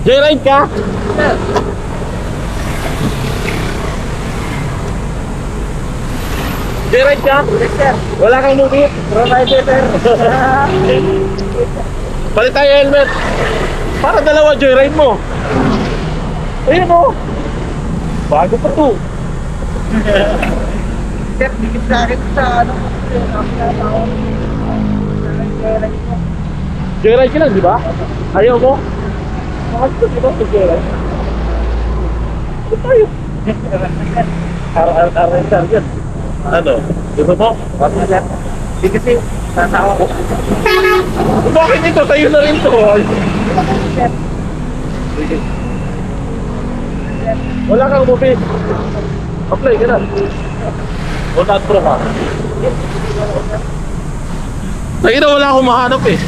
Joyride ka? Joyride ka? Wala kang movie? Provider, sir. Palit tayo helmet. Para dalawa joyride mo. Ayun o. Bago pa to. Sir, dikit sa akin sa ano. Joyride ka lang, di ba? Ayaw mo? Makasito, di ba? Joyride. Ito tayo. RR yun. Ano? Gusto mo? Di kasi, tatawa ko. Bakit ito? Tayo na rin to. Wala kang movie. Apply ka na. O not pro ka. Tayo na wala akong mahanap eh.